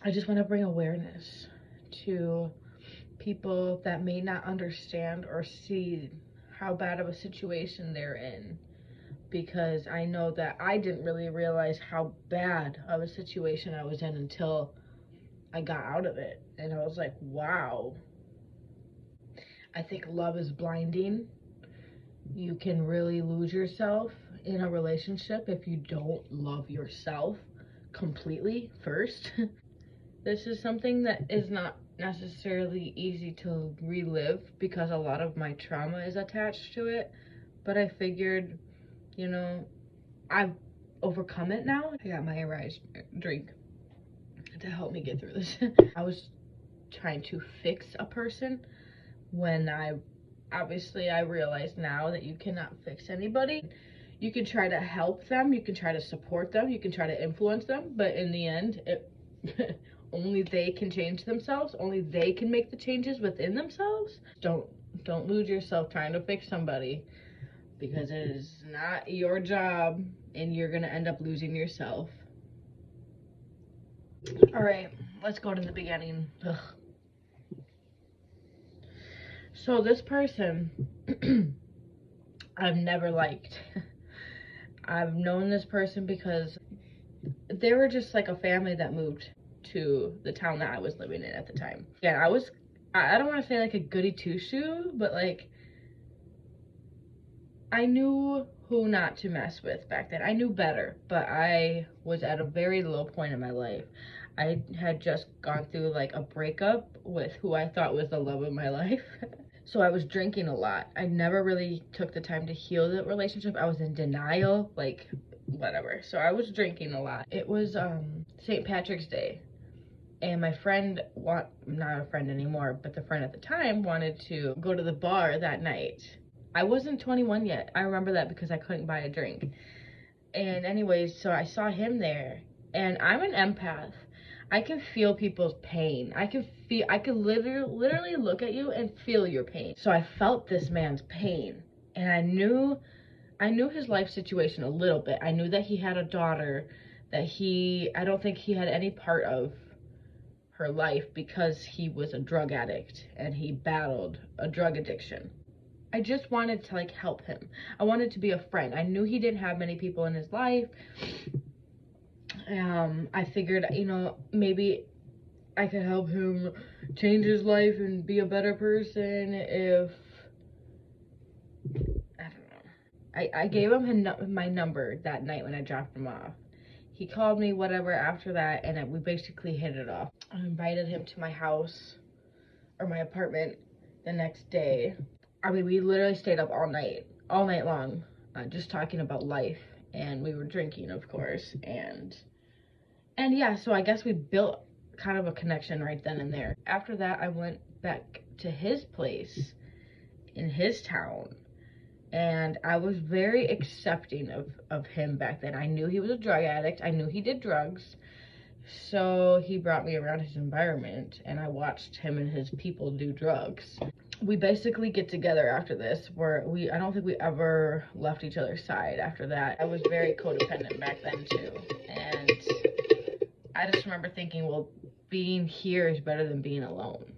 I just want to bring awareness to people that may not understand or see how bad of a situation they're in, because I know that I didn't really realize how bad of a situation I was in until I got out of it. And I was like, wow. I think love is blinding. You can really lose yourself in a relationship if you don't love yourself completely first. This is something that is not necessarily easy to relive because a lot of my trauma is attached to it. But I figured, you know, I've overcome it now. I got my Arise drink to help me get through this. I was trying to fix a person when I realize now that you cannot fix anybody. You can try to help them, you can try to support them, you can try to influence them, but in the end, only they can change themselves. Only they can make the changes within themselves. Don't lose yourself trying to fix somebody, because it is not your job and you're gonna end up losing yourself. All right, let's go to the beginning. Ugh. So this person I've never liked. I've known this person because they were just like a family that moved to the town that I was living in at the time. Yeah, I don't want to say like a goody two-shoe, but like I knew who not to mess with back then. I knew better, but I was at a very low point in my life. I had just gone through like a breakup with who I thought was the love of my life. So I was drinking a lot. I never really took the time to heal the relationship. I was in denial, like whatever. So I was drinking a lot. It was St. Patrick's Day, and my friend, not a friend anymore, but the friend at the time, wanted to go to the bar that night. I wasn't 21 yet. I remember that because I couldn't buy a drink. And anyways, so I saw him there, and I'm an empath. I can feel people's pain. I can literally look at you and feel your pain. So I felt this man's pain, and I knew his life situation a little bit. I knew that he had a daughter that I don't think he had any part of her life because he was a drug addict and he battled a drug addiction. I just wanted to like help him. I wanted to be a friend. I knew he didn't have many people in his life. I figured, you know, maybe I could help him change his life and be a better person if, I don't know. I gave him my number that night when I dropped him off. He called me, whatever, after that, and we basically hit it off. I invited him to my house, or my apartment, the next day. I mean, we literally stayed up all night long, just talking about life, and we were drinking, of course, and yeah, so I guess we built kind of a connection right then and there. After that, I went back to his place in his town, and I was very accepting of him back then. I knew he was a drug addict. I knew he did drugs. So he brought me around his environment, and I watched him and his people do drugs. We basically get together after this, where I don't think we ever left each other's side after that. I was very codependent back then too, and I just remember thinking, well, being here is better than being alone.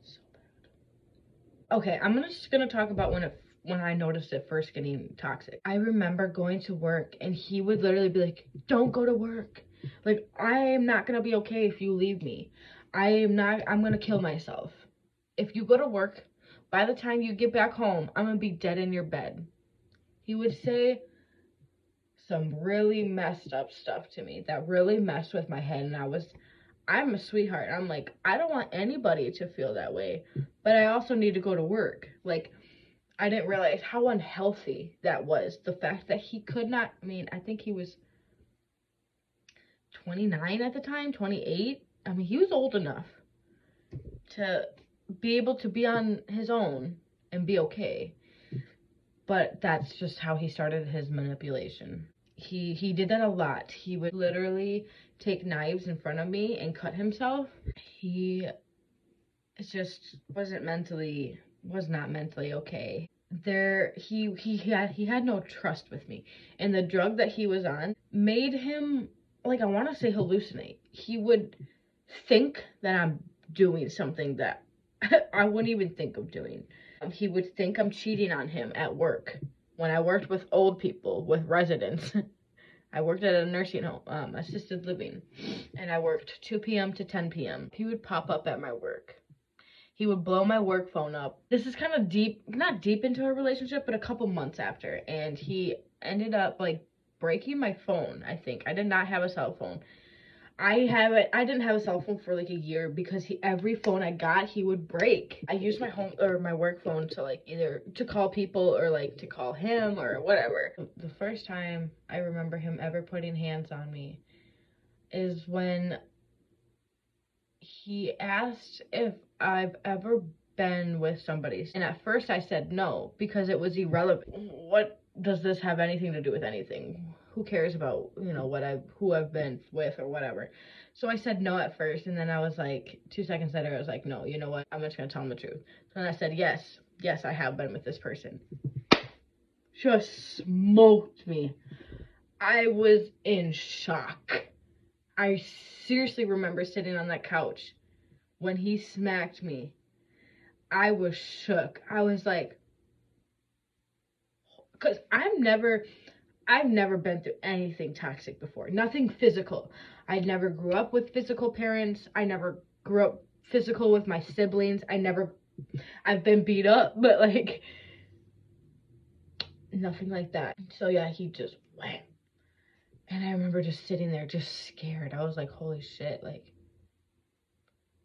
So bad. Okay, I'm just gonna talk about when I noticed it first getting toxic. I remember going to work, and he would literally be like, don't go to work. Like, I am not gonna be okay if you leave me. I'm gonna kill myself. If you go to work, by the time you get back home, I'm gonna be dead in your bed. He would say some really messed up stuff to me that really messed with my head, and I'm a sweetheart. I'm like, I don't want anybody to feel that way, but I also need to go to work. Like, I didn't realize how unhealthy that was. The fact that he could not, I mean, I think he was 29 at the time, 28. I mean, he was old enough to be able to be on his own and be okay. But that's just how he started his manipulation. He did that a lot. He would literally take knives in front of me and cut himself. He just was not mentally okay. He had no trust with me, and the drug that he was on made him like, I want to say hallucinate. He would think that I'm doing something that I wouldn't even think of doing. He would think I'm cheating on him at work. When I worked with old people, with residents, I worked at a nursing home, assisted living, and I worked 2 p.m. to 10 p.m. He would pop up at my work. He would blow my work phone up. This is kind of deep, not deep into our relationship, but a couple months after. And he ended up like breaking my phone, I think. I did not have a cell phone. I didn't have a cell phone for like a year because every phone I got, he would break. I used my home or my work phone to like either to call people or like to call him or whatever. The first time I remember him ever putting hands on me is when he asked if I've ever been with somebody. And at first I said no because it was irrelevant. What does this have anything to do with anything? Who cares about, you know, who I've been with or whatever. So I said no at first, and then I was like, 2 seconds later, I was like, no, you know what? I'm just gonna tell him the truth. So then I said, yes, I have been with this person. Just smoked me. I was in shock. I seriously remember sitting on that couch when he smacked me. I was shook. I was like, because I've never been through anything toxic before. Nothing physical. I never grew up with physical parents. I never grew up physical with my siblings. I've been beat up, but like, nothing like that. So yeah, he just went. And I remember just sitting there, just scared. I was like, holy shit, like,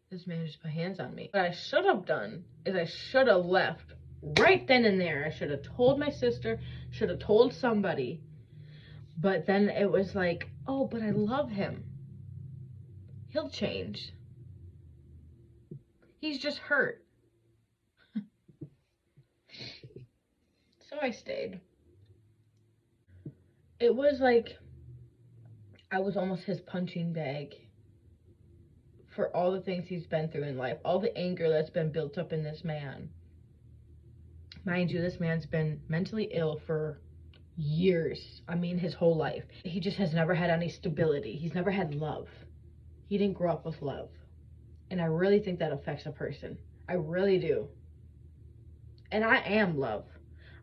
this man just put hands on me. What I should have done is I should have left right then and there. I should have told my sister, should have told somebody. But then it was like, oh, but I love him. He'll change. He's just hurt. So I stayed. It was like I was almost his punching bag for all the things he's been through in life, all the anger that's been built up in this man. Mind you, this man's been mentally ill for years. I mean, his whole life. He just has never had any stability. He's never had love. He didn't grow up with love. And I really think that affects a person. I really do. And I am love.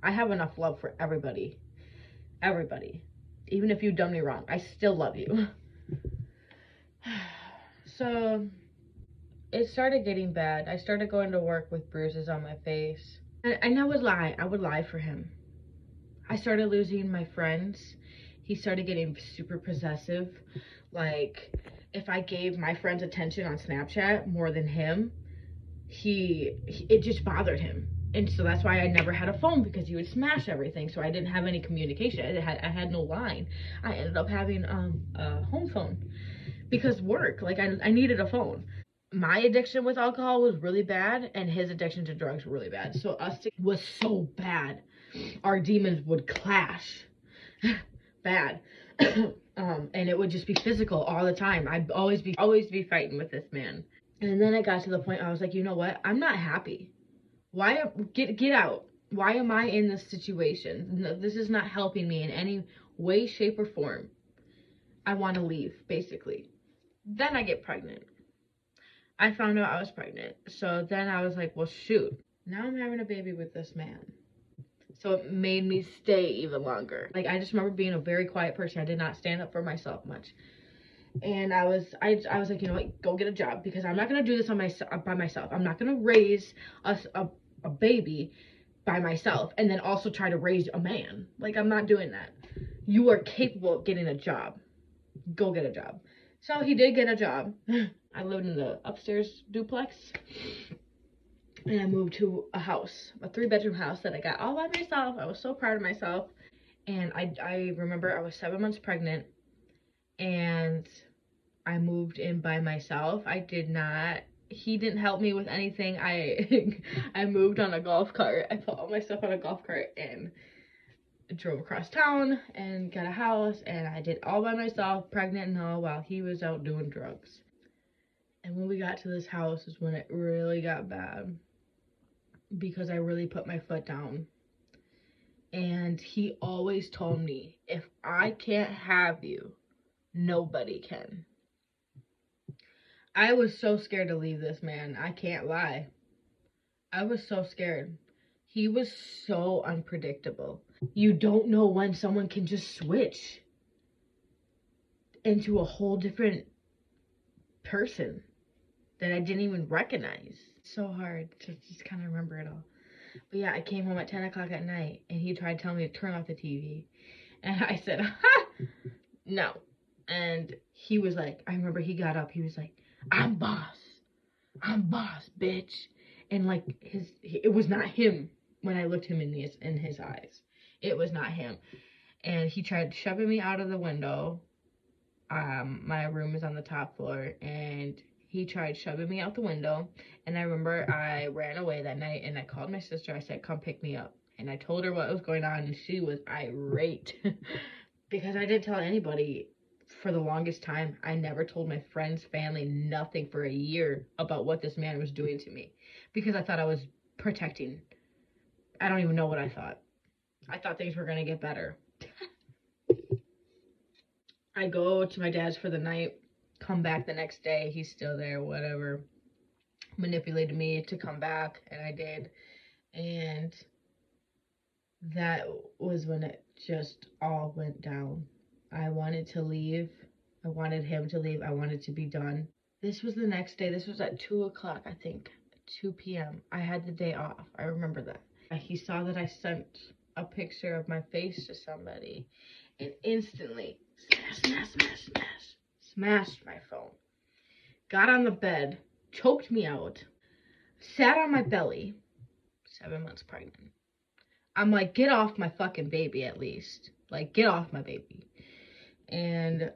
I have enough love for everybody. Everybody. Even if you've done me wrong, I still love you. So it started getting bad. I started going to work with bruises on my face. And I would lie. I would lie for him. I started losing my friends. He started getting super possessive. Like, if I gave my friends attention on Snapchat more than him, it just bothered him. And so that's why I never had a phone, because he would smash everything. So I didn't have any communication. I had no line. I ended up having a home phone because work. Like, I needed a phone. My addiction with alcohol was really bad, and his addiction to drugs was really bad. So was so bad. Our demons would clash. Bad. And it would just be physical all the time. I'd always be fighting with this man. And then it got to the point I was like, you know what? I'm not happy. Get out. Why am I in this situation? No, this is not helping me in any way, shape, or form. I want to leave, basically. Then I get pregnant. I found out I was pregnant. So then I was like, well, shoot. Now I'm having a baby with this man. So it made me stay even longer. Like, I just remember being a very quiet person. I did not stand up for myself much. And I was like, you know what, go get a job, because I'm not going to do this by myself. I'm not going to raise a baby by myself and then also try to raise a man. Like, I'm not doing that. You are capable of getting a job. Go get a job. So he did get a job. I lived in the upstairs duplex. And I moved to a house, a 3-bedroom house that I got all by myself. I was so proud of myself. And I remember I was 7 months pregnant, and I moved in by myself. He didn't help me with anything. I moved on a golf cart. I put all my stuff on a golf cart and drove across town and got a house, and I did all by myself, pregnant and all, while he was out doing drugs. And when we got to this house is when it really got bad, because I really put my foot down. And he always told me, if I can't have you, Nobody can. I was so scared to leave this man. I can't lie. I was so scared. He was so unpredictable. You don't know when someone can just switch into a whole different person that I didn't even recognize. So hard to just kind of remember it all. But yeah, I came home at 10 o'clock at night and he tried telling me to turn off the TV. And I said, ha, no. And he was like, I remember he got up, he was like, I'm boss, bitch. And like it was not him when I looked him in his eyes. It was not him. And he tried shoving me out of the window. My room is on the top floor, and he tried shoving me out the window. And I remember I ran away that night and I called my sister. I said, come pick me up. And I told her what was going on, and she was irate because I didn't tell anybody for the longest time. I never told my friends, family, nothing for a year about what this man was doing to me because I thought I was protecting. I don't even know what I thought. I thought things were going to get better. I go to my dad's for the night, come back the next day, he's still there, whatever. Manipulated me to come back, and I did. And that was when it just all went down. I wanted to leave. I wanted him to leave. I wanted to be done. This was the next day. This was at 2 o'clock, I think. 2 p.m. I had the day off. I remember that. He saw that I sent a picture of my face to somebody, and instantly smashed my phone. Got on the bed, choked me out, sat on my belly, 7 months pregnant. I'm like, get off my fucking baby at least. Like, get off my baby. And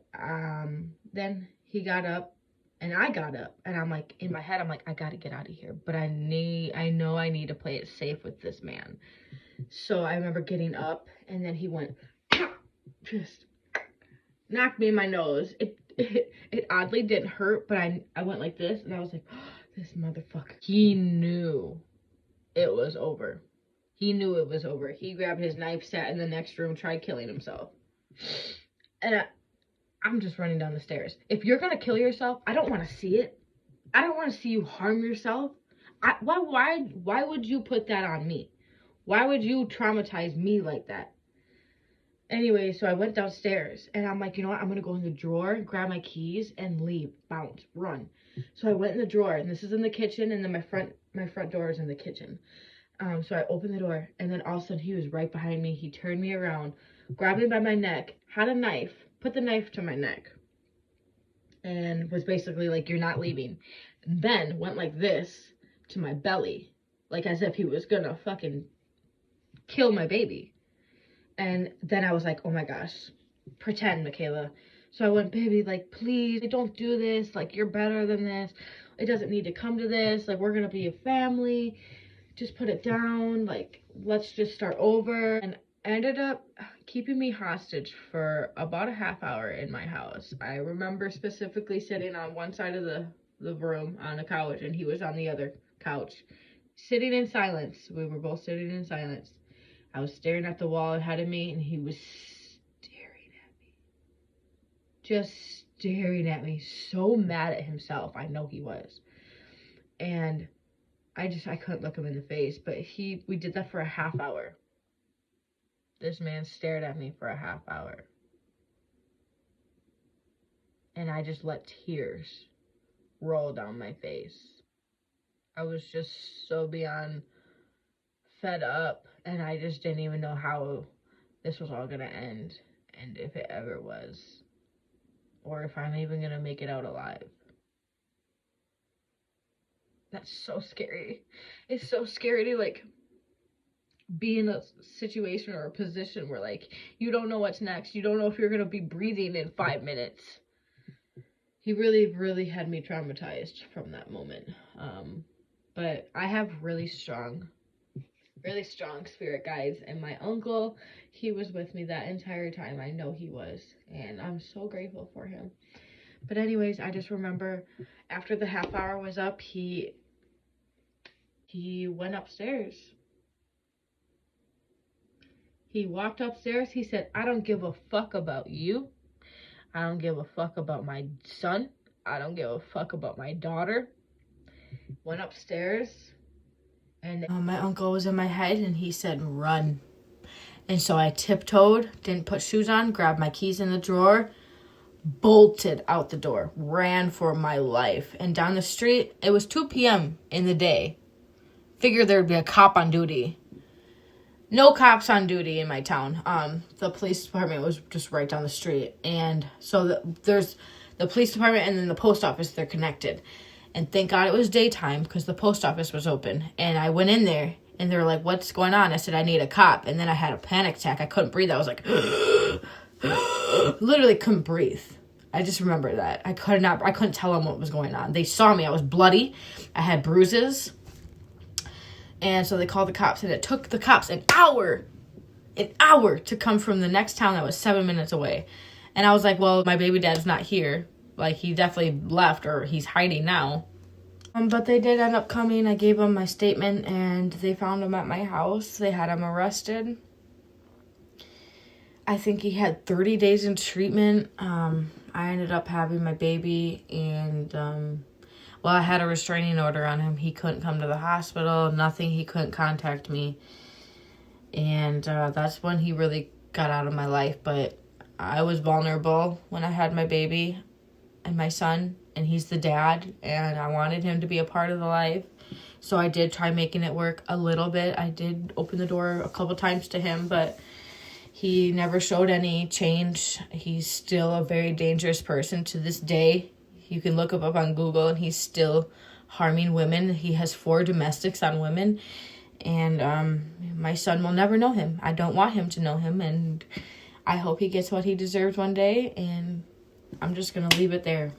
then he got up and I got up, and I'm like, in my head, I'm like, I gotta get out of here. But I know I need to play it safe with this man. So I remember getting up, and then he went, just knocked me in my nose. It oddly didn't hurt, but I went like this, and I was like, oh, this motherfucker. He knew it was over. He knew it was over. He grabbed his knife, sat in the next room, tried killing himself. And I'm just running down the stairs. If you're gonna kill yourself, I don't want to see it. I don't want to see you harm yourself. Why would you put that on me? Why would you traumatize me like that? Anyway, so I went downstairs, and I'm like, you know what? I'm gonna go in the drawer, grab my keys, and leave, bounce, run. So I went in the drawer, and this is in the kitchen, and then my front door is in the kitchen. So I opened the door, and then all of a sudden he was right behind me. He turned me around, grabbed me by my neck, had a knife, put the knife to my neck, and was basically like, you're not leaving. Then went like this to my belly, like as if he was gonna fucking kill my baby. And then I was like, oh my gosh, pretend, Michaela. So I went, baby, like, please, don't do this. Like, you're better than this. It doesn't need to come to this. Like, we're gonna be a family. Just put it down. Like, let's just start over. And ended up keeping me hostage for about a half hour in my house. I remember specifically sitting on one side of the room on a couch, and he was on the other couch, sitting in silence. We were both sitting in silence. I was staring at the wall ahead of me, and he was staring at me. Just staring at me, so mad at himself. I know he was. And I couldn't look him in the face, but we did that for a half hour. This man stared at me for a half hour. And I just let tears roll down my face. I was just so beyond fed up, and I just didn't even know how this was all gonna end, and if it ever was, or if I'm even gonna make it out alive. That's so scary. It's so scary to like be in a situation or a position where like you don't know what's next. You don't know if you're gonna be breathing in 5 minutes. He really had me traumatized from that moment. But I have really strong spirit guides, and my uncle, he was with me that entire time. I know he was, and I'm so grateful for him. But anyways, I just remember after the half hour was up, he went upstairs. He walked upstairs. He said, I don't give a fuck about you. I don't give a fuck about my son. I don't give a fuck about my daughter. Went upstairs, and my uncle was in my head, and he said, run. And so I tiptoed, didn't put shoes on, grabbed my keys in the drawer, bolted out the door, ran for my life. And down the street, it was 2 p.m. in the day. Figured there'd be a cop on duty. No cops on duty in my town. The police department was just right down the street. And so there's the police department and then the post office, they're connected. And thank God it was daytime because the post office was open. And I went in there and they were like, what's going on? I said, I need a cop. And then I had a panic attack. I couldn't breathe. I was like, literally couldn't breathe. I just remember that. I couldn't tell them what was going on. They saw me. I was bloody. I had bruises. And so they called the cops, and it took the cops an hour to come from the next town that was 7 minutes away. And I was like, well, my baby dad's not here. Like, he definitely left, or he's hiding now. But they did end up coming. I gave them my statement, and they found him at my house. They had him arrested. I think he had 30 days in treatment. I ended up having my baby, and I had a restraining order on him. He couldn't come to the hospital, nothing. He couldn't contact me. And that's when he really got out of my life. But I was vulnerable when I had my baby and my son, and he's the dad, and I wanted him to be a part of the life. So I did try making it work a little bit. I did open the door a couple times to him, but he never showed any change. He's still a very dangerous person to this day. You can look him up on Google, and he's still harming women. He has 4 domestics on women, and my son will never know him. I don't want him to know him, and I hope he gets what he deserves one day, and I'm just going to leave it there.